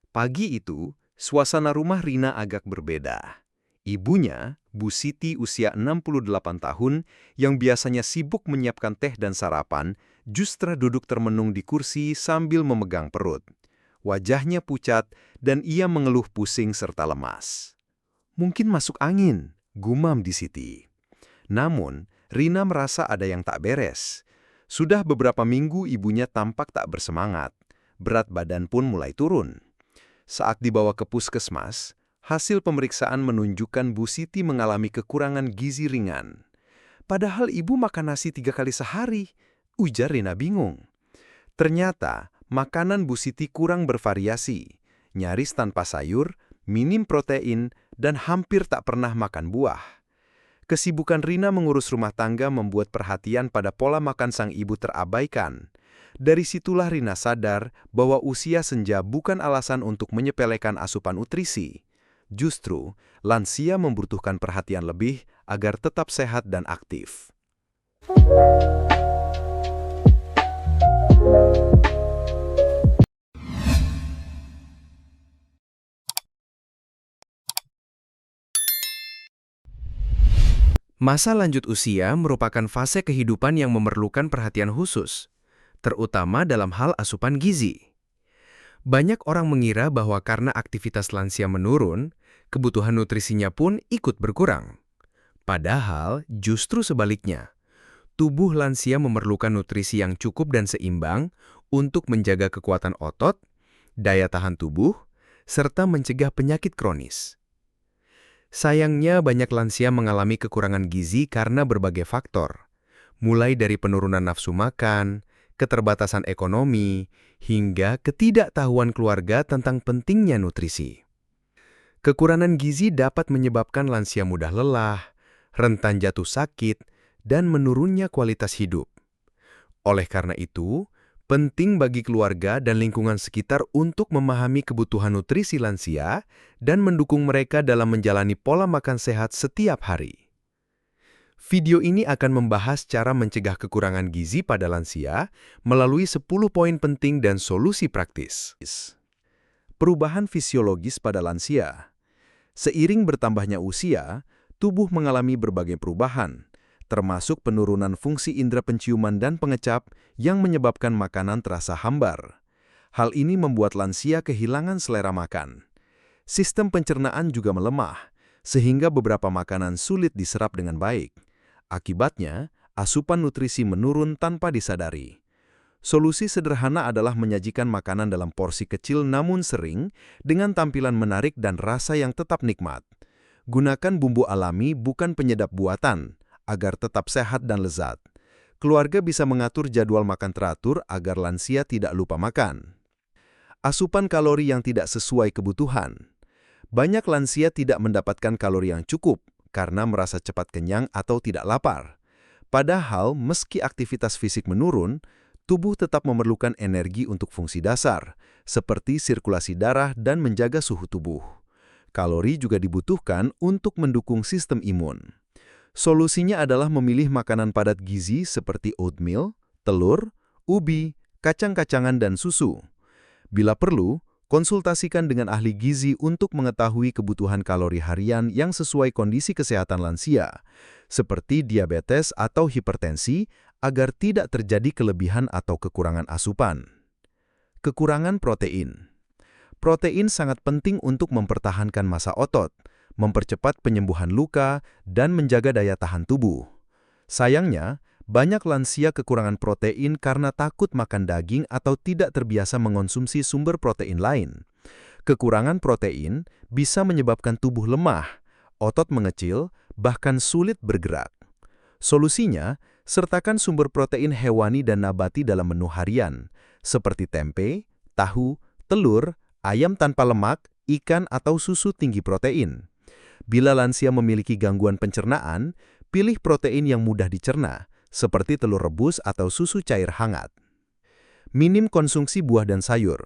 Pagi itu, suasana rumah Rina agak berbeda. Ibunya, Bu Siti usia 68 tahun, yang biasanya sibuk menyiapkan teh dan sarapan, justru duduk termenung di kursi sambil memegang perut. Wajahnya pucat dan ia mengeluh pusing serta lemas. Mungkin masuk angin, gumam di Siti. Namun, Rina merasa ada yang tak beres. Sudah beberapa minggu ibunya tampak tak bersemangat. Berat badan pun mulai turun. Saat dibawa ke puskesmas, hasil pemeriksaan menunjukkan Bu Siti mengalami kekurangan gizi ringan. Padahal ibu makan nasi 3 kali sehari, ujar Rina bingung. Ternyata, makanan Bu Siti kurang bervariasi, nyaris tanpa sayur, minim protein, dan hampir tak pernah makan buah. Kesibukan Rina mengurus rumah tangga membuat perhatian pada pola makan sang ibu terabaikan. Dari situlah Rina sadar bahwa usia senja bukan alasan untuk menyepelekan asupan nutrisi. Justru, lansia membutuhkan perhatian lebih agar tetap sehat dan aktif. Masa lanjut usia merupakan fase kehidupan yang memerlukan perhatian khusus, terutama dalam hal asupan gizi. Banyak orang mengira bahwa karena aktivitas lansia menurun, kebutuhan nutrisinya pun ikut berkurang. Padahal justru sebaliknya, tubuh lansia memerlukan nutrisi yang cukup dan seimbang untuk menjaga kekuatan otot, daya tahan tubuh, serta mencegah penyakit kronis. Sayangnya banyak lansia mengalami kekurangan gizi karena berbagai faktor, mulai dari penurunan nafsu makan, keterbatasan ekonomi, hingga ketidaktahuan keluarga tentang pentingnya nutrisi. Kekurangan gizi dapat menyebabkan lansia mudah lelah, rentan jatuh sakit, dan menurunnya kualitas hidup. Oleh karena itu, penting bagi keluarga dan lingkungan sekitar untuk memahami kebutuhan nutrisi lansia dan mendukung mereka dalam menjalani pola makan sehat setiap hari. Video ini akan membahas cara mencegah kekurangan gizi pada lansia melalui 10 poin penting dan solusi praktis. Perubahan fisiologis pada lansia. Seiring bertambahnya usia, tubuh mengalami berbagai perubahan, termasuk penurunan fungsi indera penciuman dan pengecap yang menyebabkan makanan terasa hambar. Hal ini membuat lansia kehilangan selera makan. Sistem pencernaan juga melemah, sehingga beberapa makanan sulit diserap dengan baik. Akibatnya, asupan nutrisi menurun tanpa disadari. Solusi sederhana adalah menyajikan makanan dalam porsi kecil namun sering, dengan tampilan menarik dan rasa yang tetap nikmat. Gunakan bumbu alami bukan penyedap buatan, agar tetap sehat dan lezat. Keluarga bisa mengatur jadwal makan teratur agar lansia tidak lupa makan. Asupan kalori yang tidak sesuai kebutuhan. Banyak lansia tidak mendapatkan kalori yang cukup karena merasa cepat kenyang atau tidak lapar. Padahal, meski aktivitas fisik menurun, tubuh tetap memerlukan energi untuk fungsi dasar, seperti sirkulasi darah dan menjaga suhu tubuh. Kalori juga dibutuhkan untuk mendukung sistem imun. Solusinya adalah memilih makanan padat gizi seperti oatmeal, telur, ubi, kacang-kacangan, dan susu. Bila perlu, konsultasikan dengan ahli gizi untuk mengetahui kebutuhan kalori harian yang sesuai kondisi kesehatan lansia, seperti diabetes atau hipertensi, agar tidak terjadi kelebihan atau kekurangan asupan. Kekurangan protein. Protein sangat penting untuk mempertahankan massa otot, mempercepat penyembuhan luka, dan menjaga daya tahan tubuh. Sayangnya, banyak lansia kekurangan protein karena takut makan daging atau tidak terbiasa mengonsumsi sumber protein lain. Kekurangan protein bisa menyebabkan tubuh lemah, otot mengecil, bahkan sulit bergerak. Solusinya, sertakan sumber protein hewani dan nabati dalam menu harian, seperti tempe, tahu, telur, ayam tanpa lemak, ikan atau susu tinggi protein. Bila lansia memiliki gangguan pencernaan, pilih protein yang mudah dicerna, seperti telur rebus atau susu cair hangat. Minim konsumsi buah dan sayur.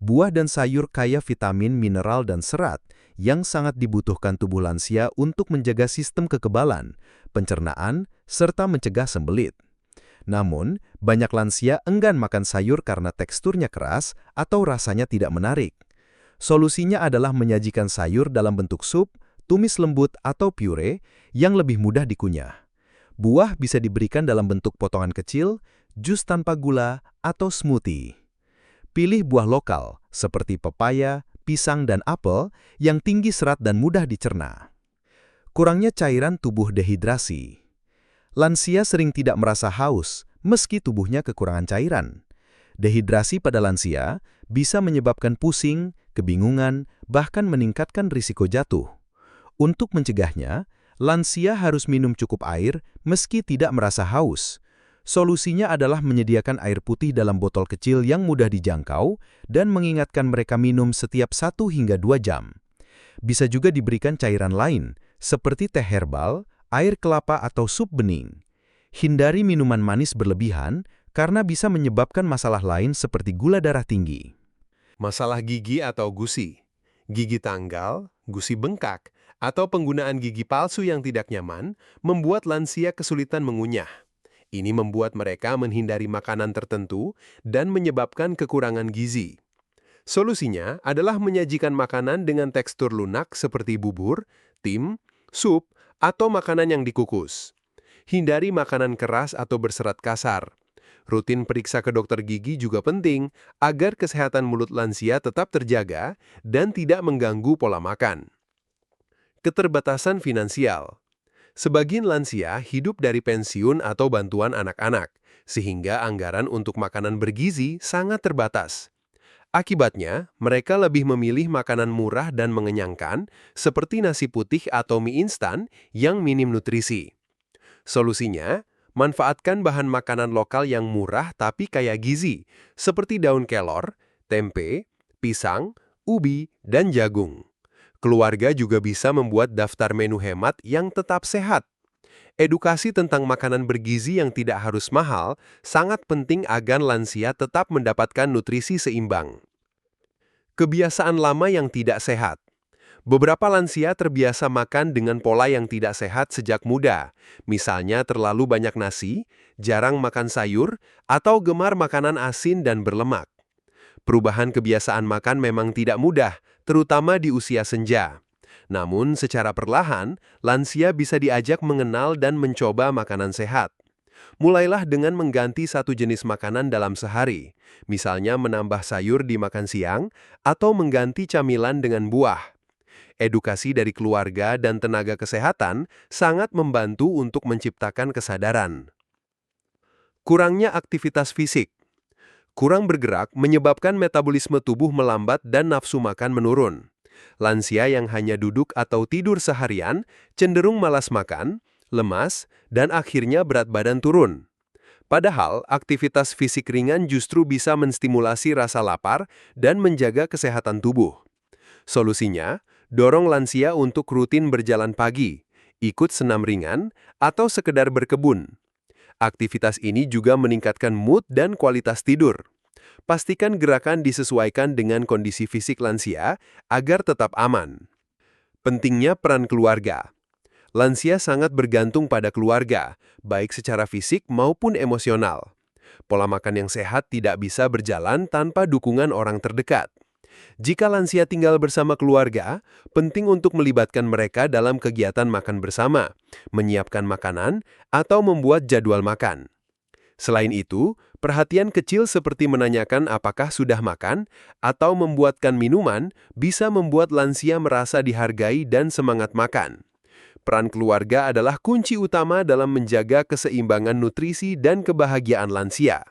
Buah dan sayur kaya vitamin, mineral, dan serat yang sangat dibutuhkan tubuh lansia untuk menjaga sistem kekebalan, pencernaan, serta mencegah sembelit. Namun, banyak lansia enggan makan sayur karena teksturnya keras atau rasanya tidak menarik. Solusinya adalah menyajikan sayur dalam bentuk sup, tumis lembut atau pure yang lebih mudah dikunyah. Buah bisa diberikan dalam bentuk potongan kecil, jus tanpa gula, atau smoothie. Pilih buah lokal seperti pepaya, pisang, dan apel yang tinggi serat dan mudah dicerna. Kurangnya cairan tubuh dehidrasi. Lansia sering tidak merasa haus meski tubuhnya kekurangan cairan. Dehidrasi pada lansia bisa menyebabkan pusing, kebingungan, bahkan meningkatkan risiko jatuh. Untuk mencegahnya, lansia harus minum cukup air meski tidak merasa haus. Solusinya adalah menyediakan air putih dalam botol kecil yang mudah dijangkau dan mengingatkan mereka minum setiap 1 hingga 2 jam. Bisa juga diberikan cairan lain, seperti teh herbal, air kelapa atau sup bening. Hindari minuman manis berlebihan karena bisa menyebabkan masalah lain seperti gula darah tinggi. Masalah gigi atau gusi, gigi tanggal, gusi bengkak, atau penggunaan gigi palsu yang tidak nyaman membuat lansia kesulitan mengunyah. Ini membuat mereka menghindari makanan tertentu dan menyebabkan kekurangan gizi. Solusinya adalah menyajikan makanan dengan tekstur lunak seperti bubur, tim, sup, atau makanan yang dikukus. Hindari makanan keras atau berserat kasar. Rutin periksa ke dokter gigi juga penting agar kesehatan mulut lansia tetap terjaga dan tidak mengganggu pola makan. Keterbatasan finansial. Sebagian lansia hidup dari pensiun atau bantuan anak-anak, sehingga anggaran untuk makanan bergizi sangat terbatas. Akibatnya, mereka lebih memilih makanan murah dan mengenyangkan, seperti nasi putih atau mie instan yang minim nutrisi. Solusinya, manfaatkan bahan makanan lokal yang murah tapi kaya gizi, seperti daun kelor, tempe, pisang, ubi, dan jagung. Keluarga juga bisa membuat daftar menu hemat yang tetap sehat. Edukasi tentang makanan bergizi yang tidak harus mahal sangat penting agar lansia tetap mendapatkan nutrisi seimbang. Kebiasaan lama yang tidak sehat. Beberapa lansia terbiasa makan dengan pola yang tidak sehat sejak muda, misalnya terlalu banyak nasi, jarang makan sayur, atau gemar makanan asin dan berlemak. Perubahan kebiasaan makan memang tidak mudah, terutama di usia senja. Namun, secara perlahan, lansia bisa diajak mengenal dan mencoba makanan sehat. Mulailah dengan mengganti satu jenis makanan dalam sehari, misalnya menambah sayur di makan siang atau mengganti camilan dengan buah. Edukasi dari keluarga dan tenaga kesehatan sangat membantu untuk menciptakan kesadaran. Kurangnya aktivitas fisik. Kurang bergerak menyebabkan metabolisme tubuh melambat dan nafsu makan menurun. Lansia yang hanya duduk atau tidur seharian cenderung malas makan, lemas, dan akhirnya berat badan turun. Padahal, aktivitas fisik ringan justru bisa menstimulasi rasa lapar dan menjaga kesehatan tubuh. Solusinya, dorong lansia untuk rutin berjalan pagi, ikut senam ringan, atau sekedar berkebun. Aktivitas ini juga meningkatkan mood dan kualitas tidur. Pastikan gerakan disesuaikan dengan kondisi fisik lansia agar tetap aman. Pentingnya peran keluarga. Lansia sangat bergantung pada keluarga, baik secara fisik maupun emosional. Pola makan yang sehat tidak bisa berjalan tanpa dukungan orang terdekat. Jika lansia tinggal bersama keluarga, penting untuk melibatkan mereka dalam kegiatan makan bersama, menyiapkan makanan, atau membuat jadwal makan. Selain itu, perhatian kecil seperti menanyakan apakah sudah makan atau membuatkan minuman bisa membuat lansia merasa dihargai dan semangat makan. Peran keluarga adalah kunci utama dalam menjaga keseimbangan nutrisi dan kebahagiaan lansia.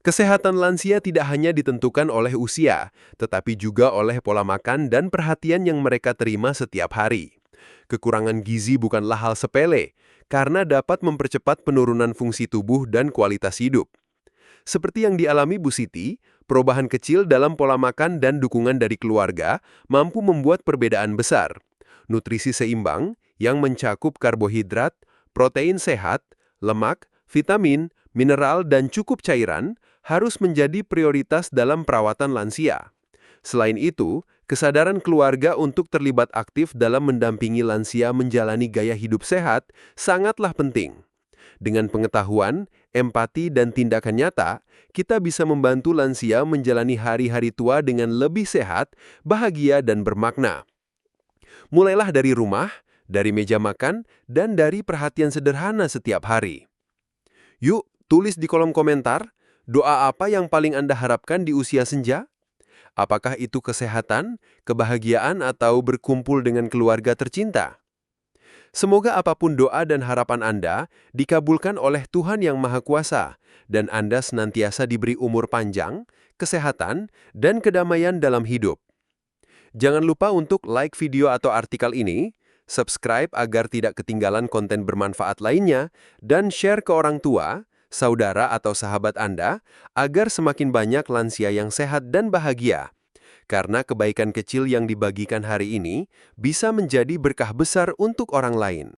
Kesehatan lansia tidak hanya ditentukan oleh usia, tetapi juga oleh pola makan dan perhatian yang mereka terima setiap hari. Kekurangan gizi bukanlah hal sepele, karena dapat mempercepat penurunan fungsi tubuh dan kualitas hidup. Seperti yang dialami Bu Siti, perubahan kecil dalam pola makan dan dukungan dari keluarga mampu membuat perbedaan besar. Nutrisi seimbang yang mencakup karbohidrat, protein sehat, lemak, vitamin, mineral, dan cukup cairan harus menjadi prioritas dalam perawatan lansia. Selain itu, kesadaran keluarga untuk terlibat aktif dalam mendampingi lansia menjalani gaya hidup sehat sangatlah penting. Dengan pengetahuan, empati, dan tindakan nyata, kita bisa membantu lansia menjalani hari-hari tua dengan lebih sehat, bahagia, dan bermakna. Mulailah dari rumah, dari meja makan, dan dari perhatian sederhana setiap hari. Yuk, tulis di kolom komentar, doa apa yang paling Anda harapkan di usia senja? Apakah itu kesehatan, kebahagiaan, atau berkumpul dengan keluarga tercinta? Semoga apapun doa dan harapan Anda dikabulkan oleh Tuhan Yang Maha Kuasa, dan Anda senantiasa diberi umur panjang, kesehatan, dan kedamaian dalam hidup. Jangan lupa untuk like video atau artikel ini, subscribe agar tidak ketinggalan konten bermanfaat lainnya, dan share ke orang tua, saudara atau sahabat Anda, agar semakin banyak lansia yang sehat dan bahagia. Karena kebaikan kecil yang dibagikan hari ini bisa menjadi berkah besar untuk orang lain.